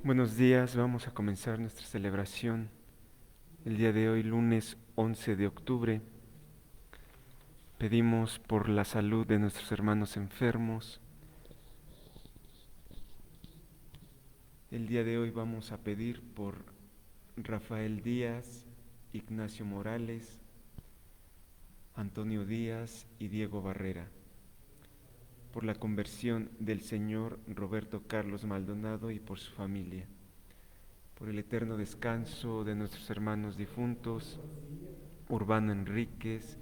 Buenos días, vamos a comenzar nuestra celebración el día de hoy, lunes 11 de octubre. Pedimos por la salud de nuestros hermanos enfermos. El día de hoy vamos a pedir por Rafael Díaz, Ignacio Morales, Antonio Díaz y Diego Barrera. Por la conversión del señor Roberto Carlos Maldonado y por su familia. Por el eterno descanso de nuestros hermanos difuntos, Urbano Enríquez,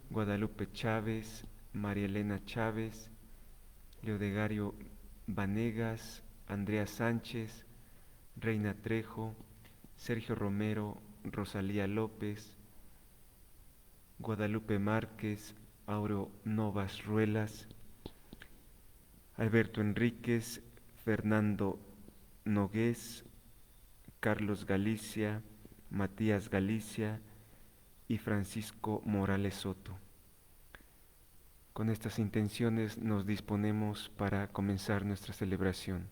Guadalupe Chávez, María Elena Chávez, Leodegario Vanegas, Andrea Sánchez, Reina Trejo, Sergio Romero, Rosalía López, Guadalupe Márquez, Auro Novas Ruelas, Alberto Enríquez, Fernando Nogués, Carlos Galicia, Matías Galicia y Francisco Morales Soto. Con estas intenciones nos disponemos para comenzar nuestra celebración.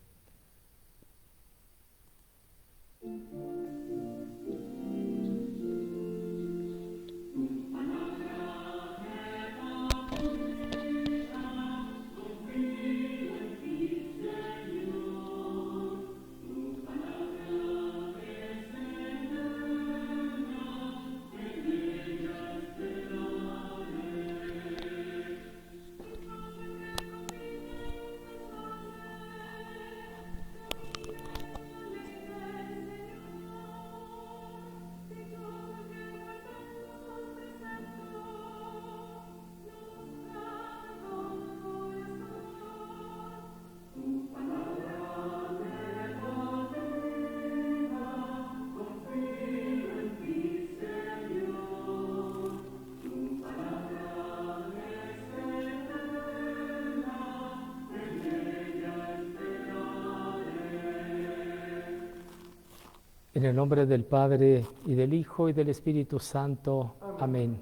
En el nombre del Padre, y del Hijo, y del Espíritu Santo. Amén.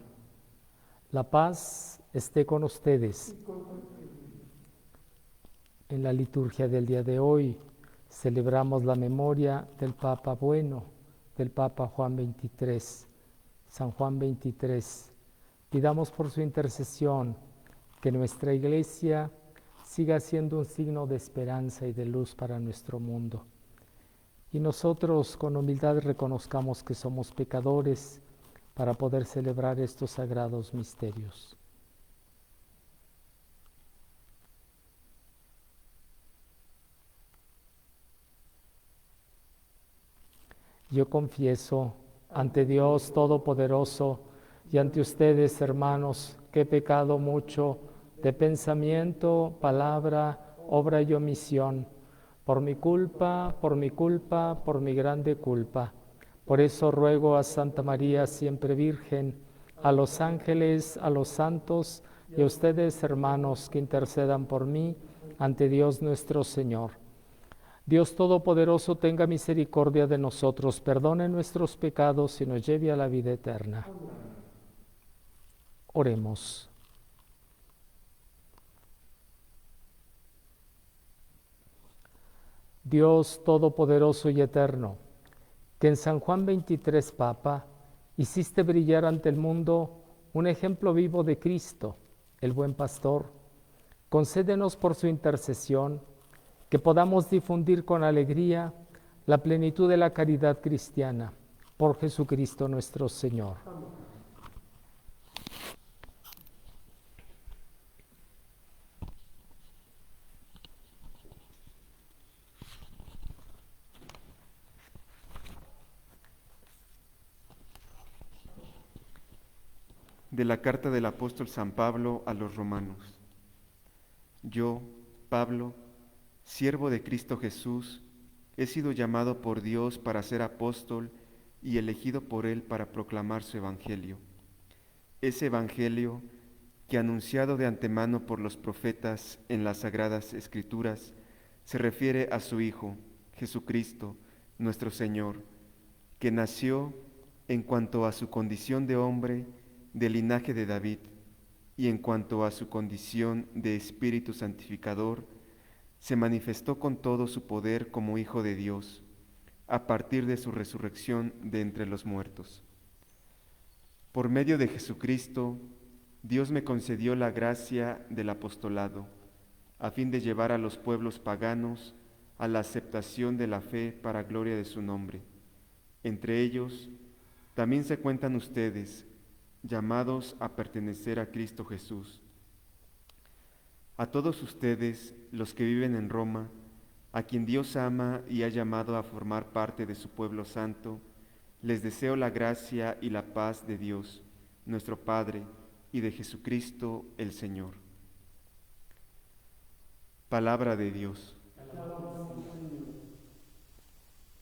La paz esté con ustedes. En la liturgia del día de hoy celebramos la memoria del Papa Bueno, del Papa Juan XXIII, San Juan XXIII. Pidamos por su intercesión que nuestra Iglesia siga siendo un signo de esperanza y de luz para nuestro mundo. Y nosotros con humildad reconozcamos que somos pecadores para poder celebrar estos sagrados misterios. Yo confieso ante Dios Todopoderoso y ante ustedes, hermanos, que he pecado mucho de pensamiento, palabra, obra y omisión, por mi culpa, por mi grande culpa. Por eso ruego a Santa María, siempre Virgen, a los ángeles, a los santos y a ustedes, hermanos, que intercedan por mí ante Dios nuestro Señor. Dios Todopoderoso tenga misericordia de nosotros, perdone nuestros pecados y nos lleve a la vida eterna. Oremos. Dios Todopoderoso y Eterno, que en San Juan XXIII, Papa, hiciste brillar ante el mundo un ejemplo vivo de Cristo, el buen pastor, concédenos por su intercesión que podamos difundir con alegría la plenitud de la caridad cristiana, por Jesucristo nuestro Señor. De la carta del apóstol San Pablo a los romanos. Yo, Pablo, siervo de Cristo Jesús, he sido llamado por Dios para ser apóstol y elegido por Él para proclamar su evangelio. Ese evangelio que, anunciado de antemano por los profetas en las sagradas Escrituras, se refiere a su Hijo, Jesucristo, nuestro Señor, que nació en cuanto a su condición de hombre del linaje de David, y en cuanto a su condición de Espíritu Santificador, se manifestó con todo su poder como Hijo de Dios, a partir de su resurrección de entre los muertos. Por medio de Jesucristo, Dios me concedió la gracia del apostolado, a fin de llevar a los pueblos paganos a la aceptación de la fe para gloria de su nombre. Entre ellos, también se cuentan ustedes, llamados a pertenecer a Cristo Jesús. A todos ustedes, los que viven en Roma, a quien Dios ama y ha llamado a formar parte de su pueblo santo, les deseo la gracia y la paz de Dios, nuestro Padre, y de Jesucristo el Señor. Palabra de Dios.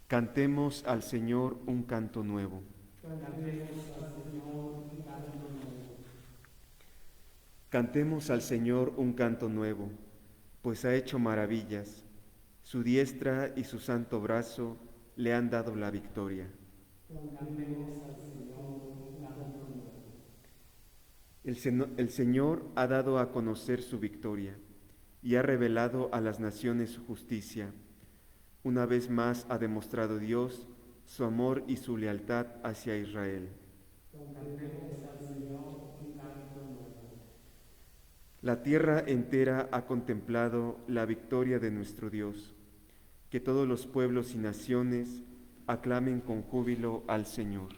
Cantemos al Señor un canto nuevo. Cantemos al Señor un canto nuevo, pues ha hecho maravillas. Su diestra y su santo brazo le han dado la victoria. El Señor ha dado a conocer su victoria y ha revelado a las naciones su justicia. Una vez más ha demostrado Dios su amor y su lealtad hacia Israel. La tierra entera ha contemplado la victoria de nuestro Dios. Que todos los pueblos y naciones aclamen con júbilo al Señor.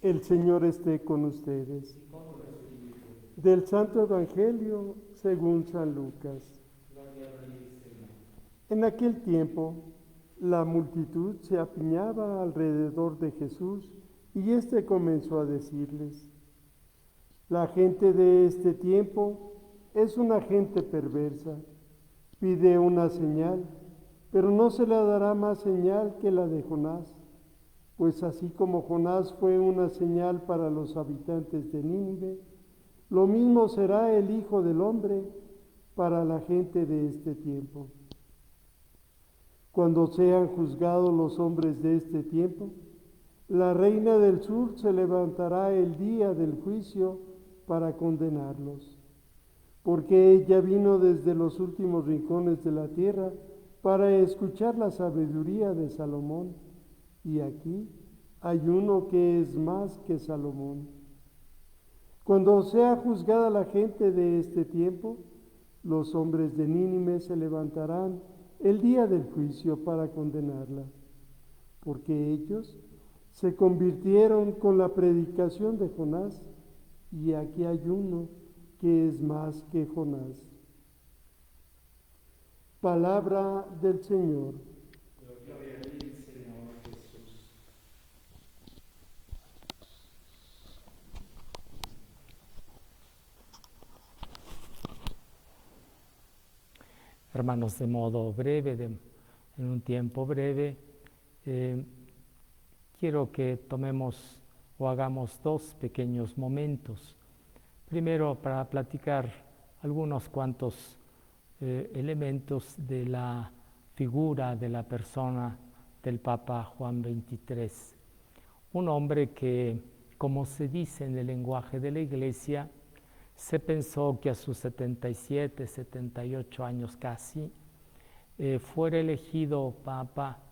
El Señor esté con ustedes. Del Santo Evangelio según San Lucas. En aquel tiempo, la multitud se apiñaba alrededor de Jesús y éste comenzó a decirles: la gente de este tiempo es una gente perversa. Pide una señal, pero no se le dará más señal que la de Jonás. Pues así como Jonás fue una señal para los habitantes de Nínive, lo mismo será el Hijo del Hombre para la gente de este tiempo. Cuando sean juzgados los hombres de este tiempo, la reina del sur se levantará el día del juicio para condenarlos, porque ella vino desde los últimos rincones de la tierra para escuchar la sabiduría de Salomón. Y aquí hay uno que es más que Salomón. Cuando sea juzgada la gente de este tiempo, los hombres de Nínive se levantarán el día del juicio para condenarla, porque ellos se convirtieron con la predicación de Jonás, y aquí hay uno que es más que Jonás. Palabra del Señor. Hermanos, de modo breve, en un tiempo breve, quiero que tomemos o hagamos dos pequeños momentos. Primero, para platicar algunos cuantos elementos de la figura de la persona del Papa Juan XXIII. Un hombre que, como se dice en el lenguaje de la Iglesia, se pensó que a sus 77, 78 años casi, fuera elegido papa,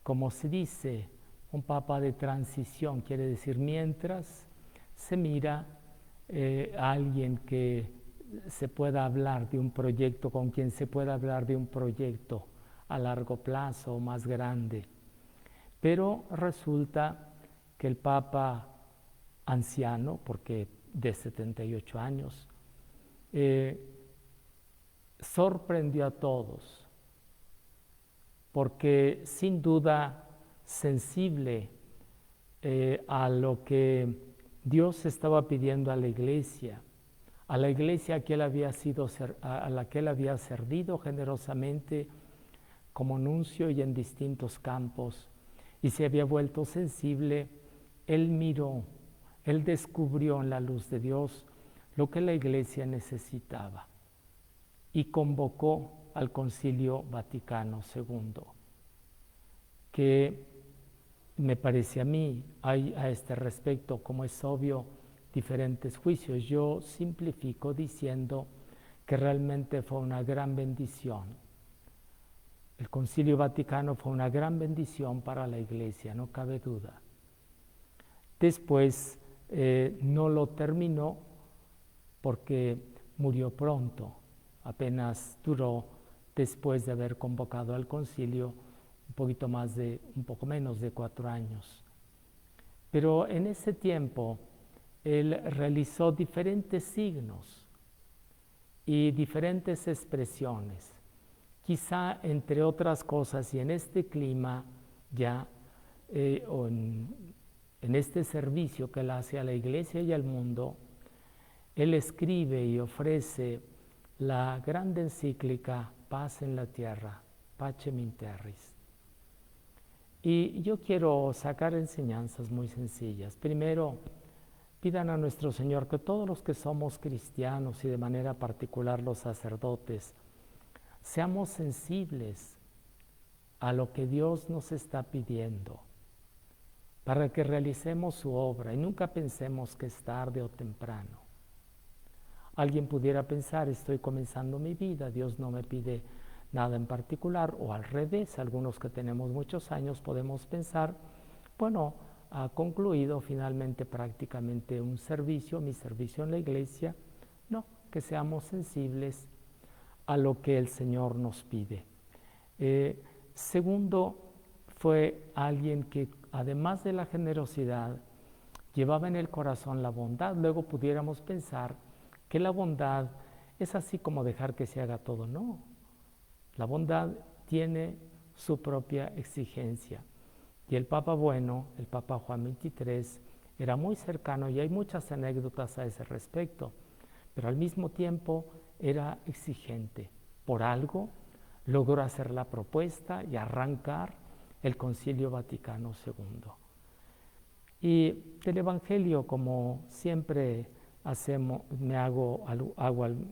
como se dice, un papa de transición, quiere decir mientras se mira a alguien que se pueda hablar de un proyecto, con quien se pueda hablar de un proyecto a largo plazo o más grande. Pero resulta que el papa anciano, porque de 78 años, sorprendió a todos, porque sin duda sensible a lo que Dios estaba pidiendo a la iglesia a la que él había servido generosamente como nuncio y en distintos campos, y se había vuelto sensible. Él miró, él descubrió en la luz de Dios lo que la iglesia necesitaba y convocó al Concilio Vaticano II, que me parece a mí, hay a este respecto, como es obvio, diferentes juicios. Yo simplifico diciendo que realmente fue una gran bendición. El Concilio Vaticano fue una gran bendición para la Iglesia, no cabe duda. Después no lo terminó porque murió pronto, apenas duró, después de haber convocado al concilio, un poco menos de 4 años. Pero en ese tiempo él realizó diferentes signos y diferentes expresiones. Quizá, entre otras cosas, y en este clima ya, o en este servicio que él hace a la Iglesia y al mundo, él escribe y ofrece la grande encíclica Paz en la Tierra, Pacem in Terris. Y yo quiero sacar enseñanzas muy sencillas. Primero, pidan a nuestro Señor que todos los que somos cristianos y de manera particular los sacerdotes, seamos sensibles a lo que Dios nos está pidiendo para que realicemos su obra y nunca pensemos que es tarde o temprano. Alguien pudiera pensar, estoy comenzando mi vida, Dios no me pide nada en particular, o al revés, algunos que tenemos muchos años podemos pensar, bueno, ha concluido finalmente prácticamente un servicio, mi servicio en la iglesia. No, que seamos sensibles a lo que el Señor nos pide. Segundo, fue alguien que además de la generosidad llevaba en el corazón la bondad. Luego pudiéramos pensar que la bondad es así como dejar que se haga todo. No, la bondad tiene su propia exigencia. Y el Papa bueno, el Papa Juan XXIII, era muy cercano y hay muchas anécdotas a ese respecto, pero al mismo tiempo era exigente. Por algo logró hacer la propuesta y arrancar el Concilio Vaticano II. Y del Evangelio, como siempre hacemos, hago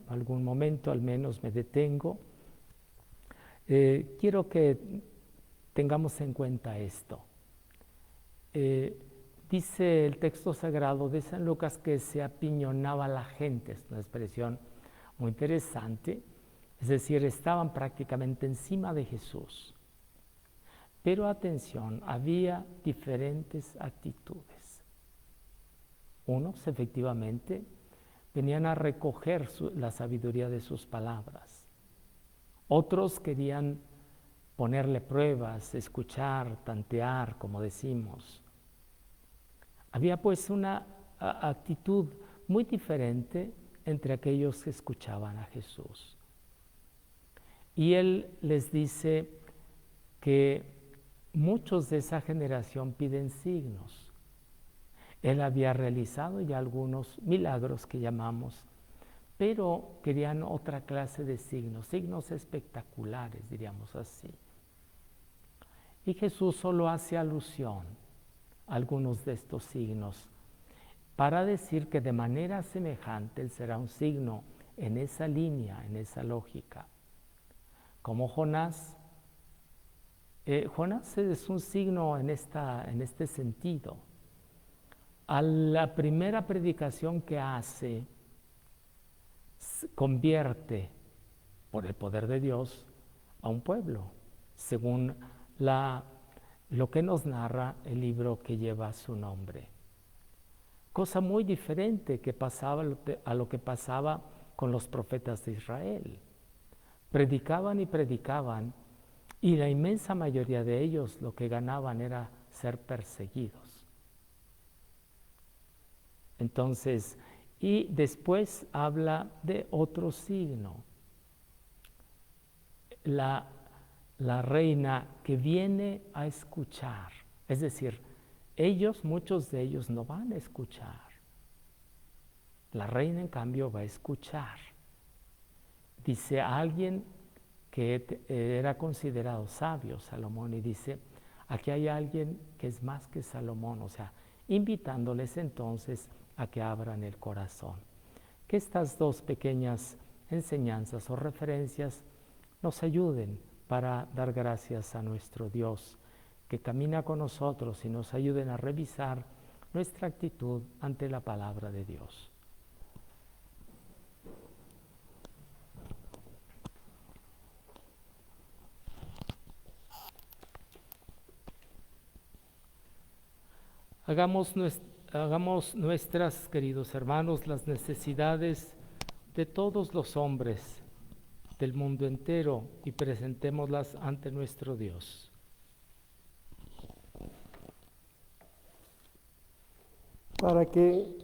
algún momento, al menos me detengo, quiero que tengamos en cuenta esto. Dice el texto sagrado de San Lucas que se apiñonaba la gente, es una expresión muy interesante, es decir, estaban prácticamente encima de Jesús. Pero atención, había diferentes actitudes. Unos efectivamente venían a recoger la sabiduría de sus palabras. Otros querían ponerle pruebas, escuchar, tantear, como decimos. Había pues una actitud muy diferente entre aquellos que escuchaban a Jesús. Y Él les dice que muchos de esa generación piden signos. Él había realizado ya algunos milagros que llamamos, pero querían otra clase de signos, signos espectaculares, diríamos así. Y Jesús solo hace alusión a algunos de estos signos para decir que de manera semejante Él será un signo en esa línea, en esa lógica. Como Jonás. Jonás es un signo en este sentido. A la primera predicación que hace, convierte por el poder de Dios a un pueblo, según lo que nos narra el libro que lleva su nombre. Cosa muy diferente a lo que pasaba con los profetas de Israel. Predicaban y predicaban, y la inmensa mayoría de ellos lo que ganaban era ser perseguidos. Entonces, Y después habla de otro signo, la reina que viene a escuchar. Es decir, muchos de ellos no van a escuchar. La reina, en cambio, va a escuchar. Dice alguien que era considerado sabio, Salomón, y dice, aquí hay alguien que es más que Salomón, o sea, invitándoles entonces a que abran el corazón. Que estas dos pequeñas enseñanzas o referencias nos ayuden para dar gracias a nuestro Dios, que camina con nosotros y nos ayuden a revisar nuestra actitud ante la palabra de Dios. Hagamos nuestras, queridos hermanos, las necesidades de todos los hombres del mundo entero y presentémoslas ante nuestro Dios. Para que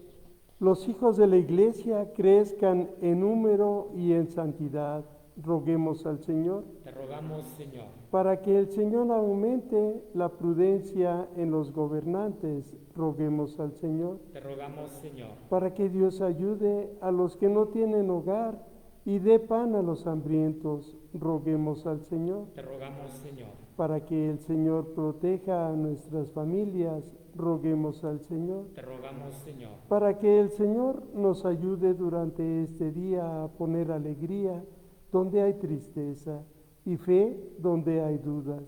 los hijos de la Iglesia crezcan en número y en santidad, roguemos al Señor. Te rogamos, Señor. Para que el Señor aumente la prudencia en los gobernantes, roguemos al Señor. Te rogamos, Señor. Para que Dios ayude a los que no tienen hogar y dé pan a los hambrientos, roguemos al Señor. Te rogamos, Señor. Para que el Señor proteja a nuestras familias, roguemos al Señor. Te rogamos, Señor. Para que el Señor nos ayude durante este día a poner alegría donde hay tristeza y fe donde hay dudas.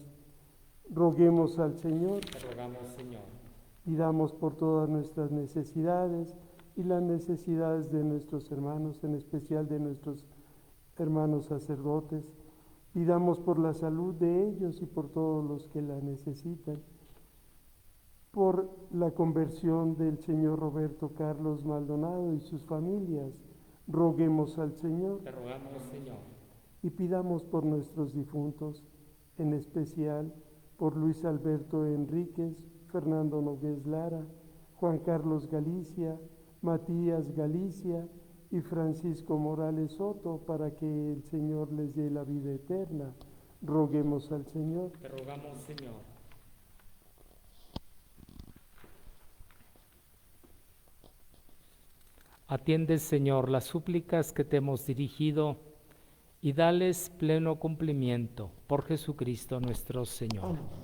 Roguemos al Señor. Te rogamos, Señor. Pidamos por todas nuestras necesidades y las necesidades de nuestros hermanos, en especial de nuestros hermanos sacerdotes. Pidamos por la salud de ellos y por todos los que la necesitan. Por la conversión del señor Roberto Carlos Maldonado y sus familias, roguemos al Señor. Te rogamos, Señor. Y pidamos por nuestros difuntos, en especial por Luis Alberto Enríquez, Fernando Nogués Lara, Juan Carlos Galicia, Matías Galicia y Francisco Morales Soto, para que el Señor les dé la vida eterna. Roguemos al Señor. Te rogamos, Señor. Atiende, Señor, las súplicas que te hemos dirigido y dales pleno cumplimiento por Jesucristo nuestro Señor. Amén.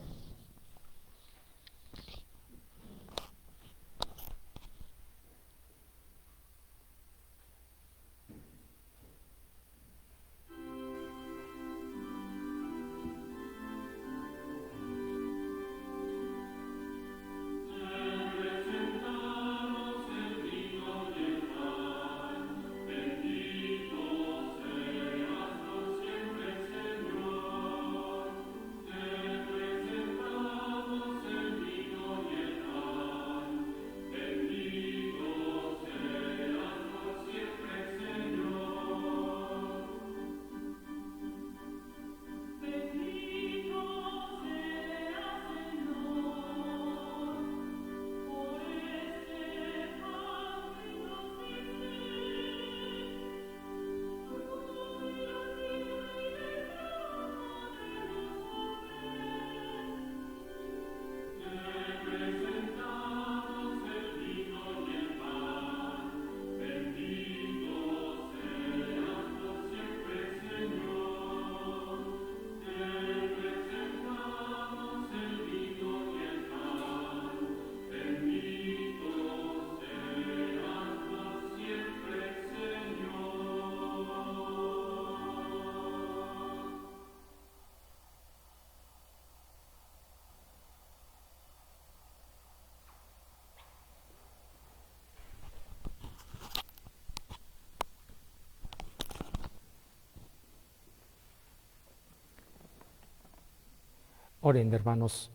Oren, hermanos,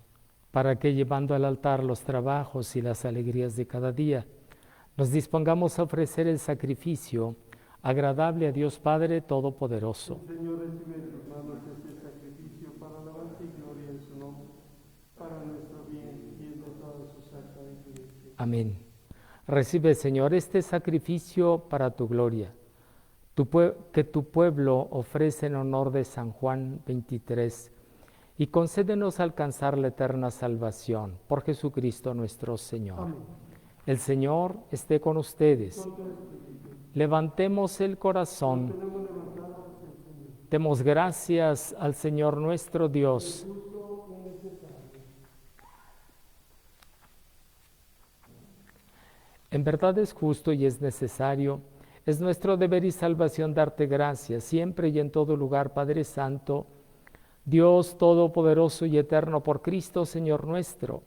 para que llevando al altar los trabajos y las alegrías de cada día, nos dispongamos a ofrecer el sacrificio agradable a Dios Padre Todopoderoso. El Señor recibe de tus manos este sacrificio para alabanza y gloria en su nombre, para nuestro bien y el de toda su santa iglesia. Amén. Recibe, Señor, este sacrificio para tu gloria, que tu pueblo ofrece en honor de San Juan 23, y concédenos alcanzar la eterna salvación por Jesucristo nuestro Señor. Amén. El Señor esté con ustedes. Levantemos el corazón. Demos gracias al Señor nuestro Dios. En verdad es justo y es necesario, es nuestro deber y salvación darte gracias, siempre y en todo lugar, Padre Santo, Dios Todopoderoso y Eterno, por Cristo, Señor nuestro,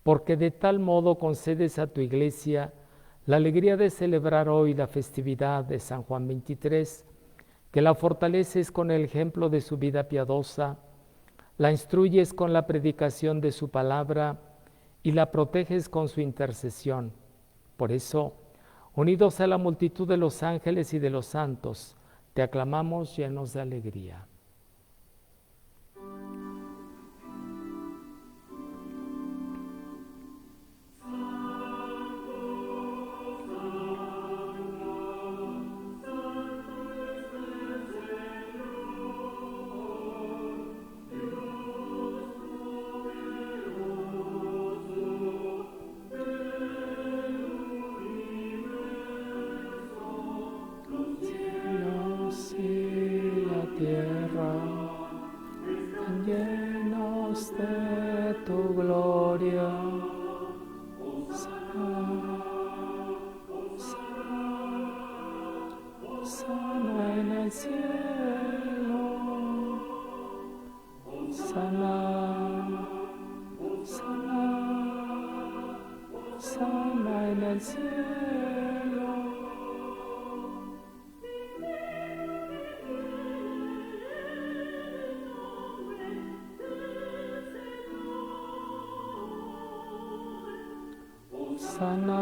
porque de tal modo concedes a tu Iglesia la alegría de celebrar hoy la festividad de San Juan 23, que la fortaleces con el ejemplo de su vida piadosa, la instruyes con la predicación de su palabra y la proteges con su intercesión. Por eso, unidos a la multitud de los ángeles y de los santos, te aclamamos llenos de alegría. Tierra, están llenos de tu gloria. Sana en el cielo, sana en el cielo. Sana.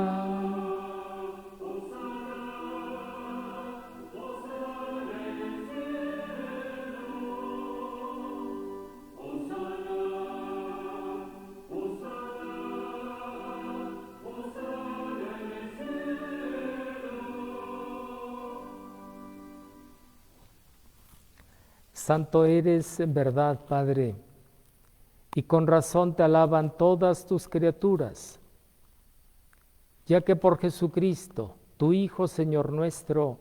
Santo eres en verdad, Padre, y con razón te alaban todas tus criaturas, ya que por Jesucristo, tu Hijo, Señor nuestro,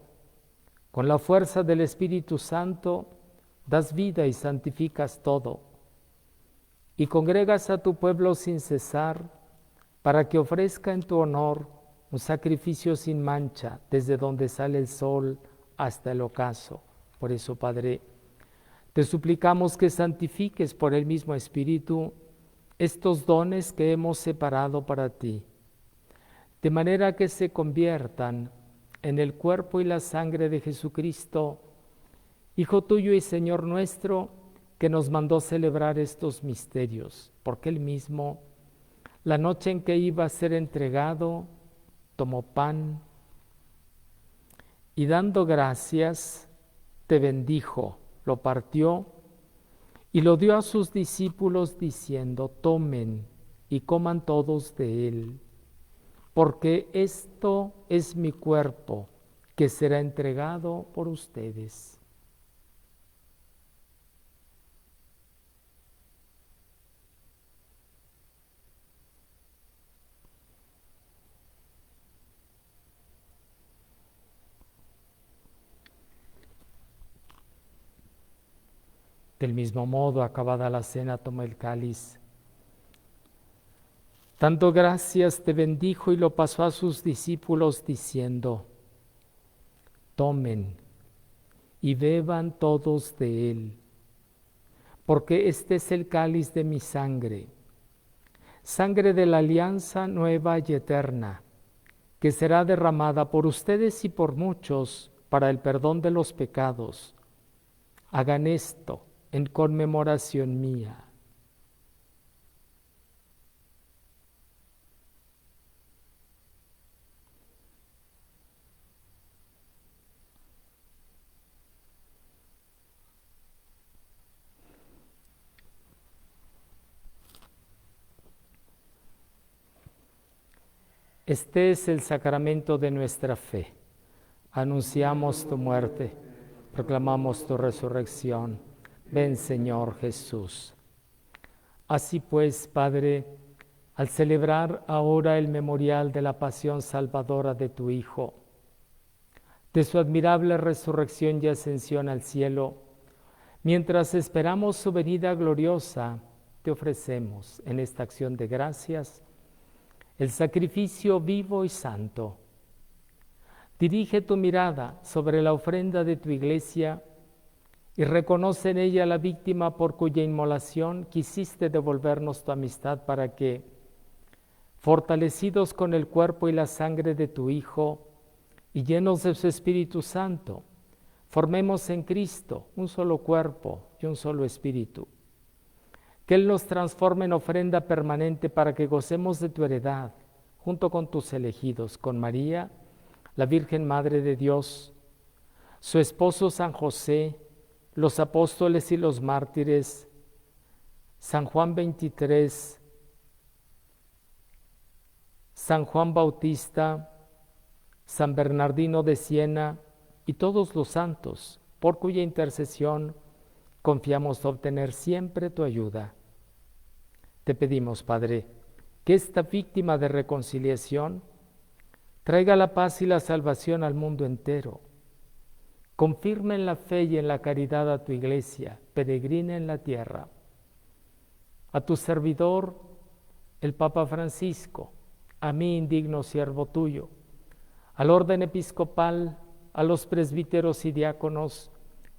con la fuerza del Espíritu Santo, das vida y santificas todo, y congregas a tu pueblo sin cesar, para que ofrezca en tu honor un sacrificio sin mancha, desde donde sale el sol hasta el ocaso. Por eso, Padre, te suplicamos que santifiques por el mismo Espíritu estos dones que hemos separado para ti, de manera que se conviertan en el cuerpo y la sangre de Jesucristo, Hijo tuyo y Señor nuestro, que nos mandó celebrar estos misterios, porque Él mismo, la noche en que iba a ser entregado, tomó pan y dando gracias, te bendijo, lo partió y lo dio a sus discípulos diciendo: tomen y coman todos de él, porque esto es mi cuerpo que será entregado por ustedes. Del mismo modo, acabada la cena, tomó el cáliz. Dando gracias, te bendijo y lo pasó a sus discípulos diciendo: tomen y beban todos de él, porque este es el cáliz de mi sangre, sangre de la alianza nueva y eterna, que será derramada por ustedes y por muchos para el perdón de los pecados. Hagan esto en conmemoración mía. Este es el sacramento de nuestra fe. Anunciamos tu muerte, proclamamos tu resurrección. Ven, Señor Jesús. Así pues, Padre, al celebrar ahora el memorial de la pasión salvadora de tu Hijo, de su admirable resurrección y ascensión al cielo, mientras esperamos su venida gloriosa, te ofrecemos en esta acción de gracias el sacrificio vivo y santo. Dirige tu mirada sobre la ofrenda de tu Iglesia y reconoce en ella la víctima por cuya inmolación quisiste devolvernos tu amistad para que, fortalecidos con el cuerpo y la sangre de tu Hijo y llenos de su Espíritu Santo, formemos en Cristo un solo cuerpo y un solo espíritu. Que Él nos transforme en ofrenda permanente para que gocemos de tu heredad, junto con tus elegidos, con María, la Virgen Madre de Dios, su esposo San José, los apóstoles y los mártires, San Juan 23, San Juan Bautista, San Bernardino de Siena y todos los santos, por cuya intercesión confiamos obtener siempre tu ayuda. Te pedimos, Padre, que esta víctima de reconciliación traiga la paz y la salvación al mundo entero. Confirma en la fe y en la caridad a tu Iglesia, peregrina en la tierra. A tu servidor, el Papa Francisco, a mí, indigno siervo tuyo, al orden episcopal, a los presbíteros y diáconos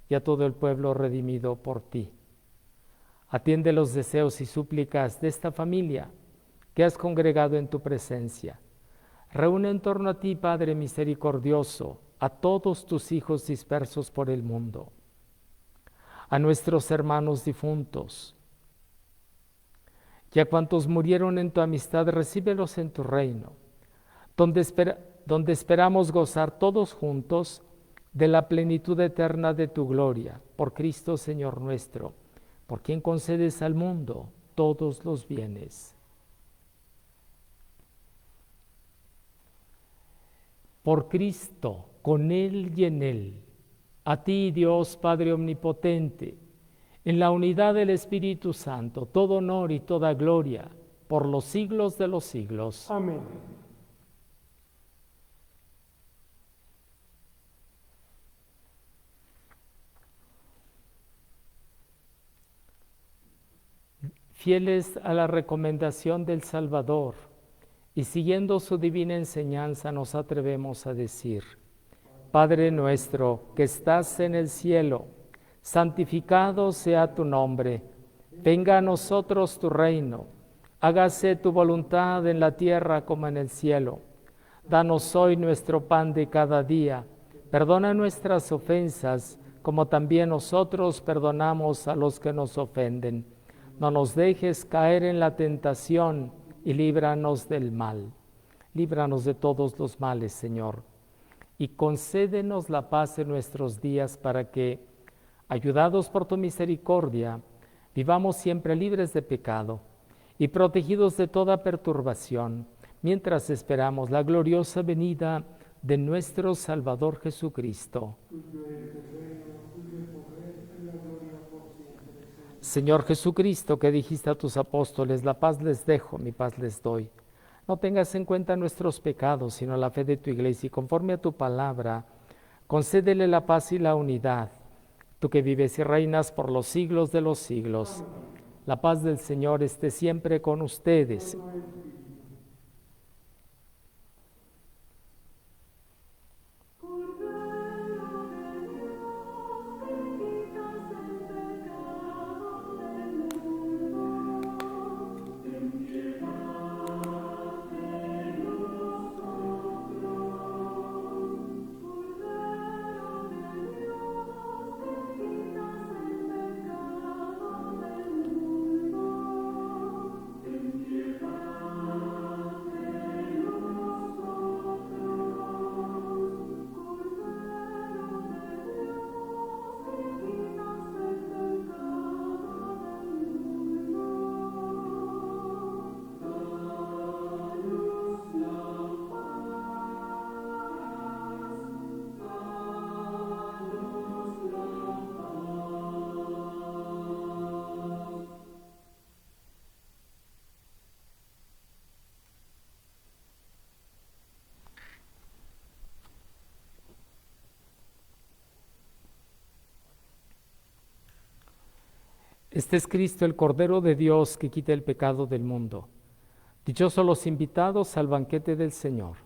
y a todo el pueblo redimido por ti. Atiende los deseos y súplicas de esta familia que has congregado en tu presencia. Reúne en torno a ti, Padre misericordioso, a todos tus hijos dispersos por el mundo, a nuestros hermanos difuntos, y a cuantos murieron en tu amistad, recíbelos en tu reino, donde esperamos gozar todos juntos de la plenitud eterna de tu gloria, por Cristo Señor nuestro, por quien concedes al mundo todos los bienes. Por Cristo, con Él y en Él, a ti, Dios Padre Omnipotente, en la unidad del Espíritu Santo, todo honor y toda gloria, por los siglos de los siglos. Amén. Fieles a la recomendación del Salvador y siguiendo su divina enseñanza, nos atrevemos a decir: Padre nuestro que estás en el cielo, santificado sea tu nombre. Venga a nosotros tu reino. Hágase tu voluntad en la tierra como en el cielo. Danos hoy nuestro pan de cada día. Perdona nuestras ofensas, como también nosotros perdonamos a los que nos ofenden. No nos dejes caer en la tentación y líbranos del mal. Líbranos de todos los males, Señor, y concédenos la paz en nuestros días para que, ayudados por tu misericordia, vivamos siempre libres de pecado y protegidos de toda perturbación, mientras esperamos la gloriosa venida de nuestro Salvador Jesucristo. Señor Jesucristo, que dijiste a tus apóstoles: la paz les dejo, mi paz les doy. No tengas en cuenta nuestros pecados, sino la fe de tu Iglesia, y conforme a tu palabra, concédele la paz y la unidad. Tú que vives y reinas por los siglos de los siglos. La paz del Señor esté siempre con ustedes. Este es Cristo, el Cordero de Dios, que quita el pecado del mundo. Dichosos los invitados al banquete del Señor.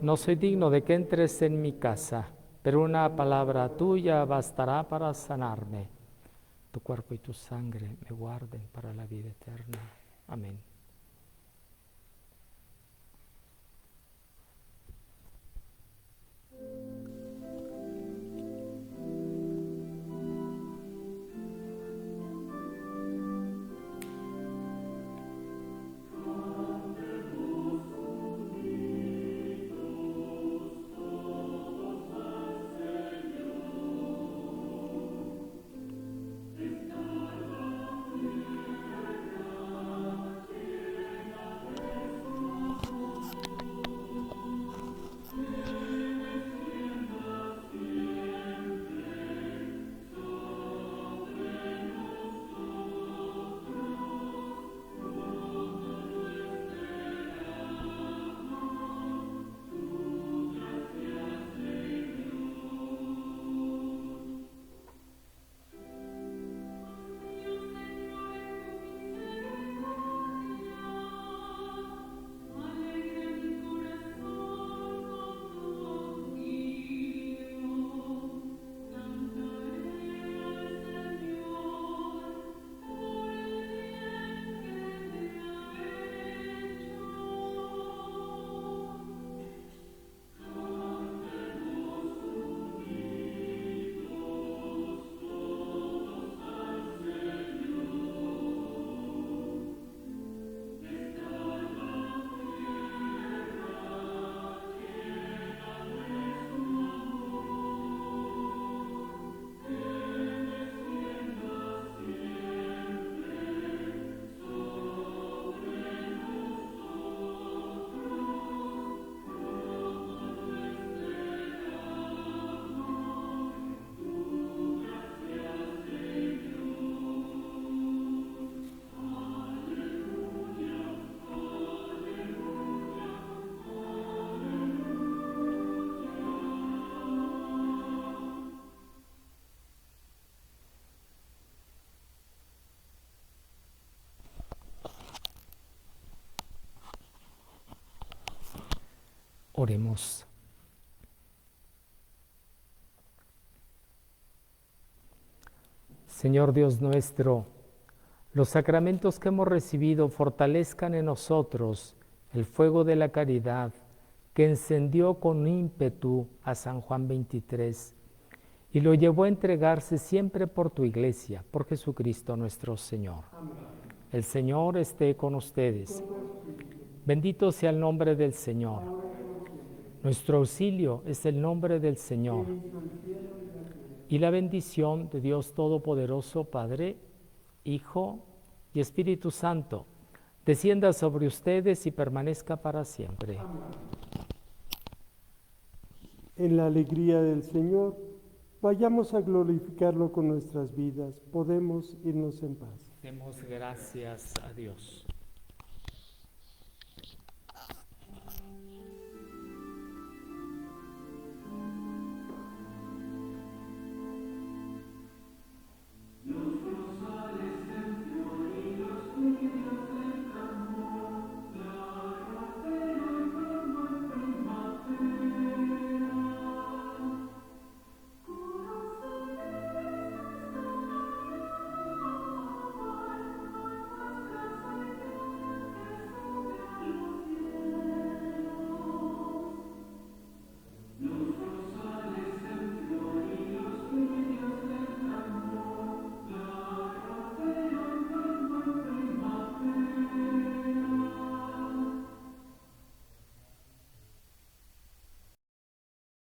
No soy digno de que entres en mi casa, pero una palabra tuya bastará para sanarme. Tu cuerpo y tu sangre me guarden para la vida eterna. Amén. Oremos. Señor Dios nuestro, los sacramentos que hemos recibido fortalezcan en nosotros el fuego de la caridad que encendió con ímpetu a San Juan 23 y lo llevó a entregarse siempre por tu Iglesia, por Jesucristo nuestro Señor. Amén. El Señor esté con ustedes. Bendito sea el nombre del Señor. Nuestro auxilio es el nombre del Señor. Y la bendición de Dios Todopoderoso, Padre, Hijo y Espíritu Santo, descienda sobre ustedes y permanezca para siempre. En la alegría del Señor, vayamos a glorificarlo con nuestras vidas. Podemos irnos en paz. Demos gracias a Dios.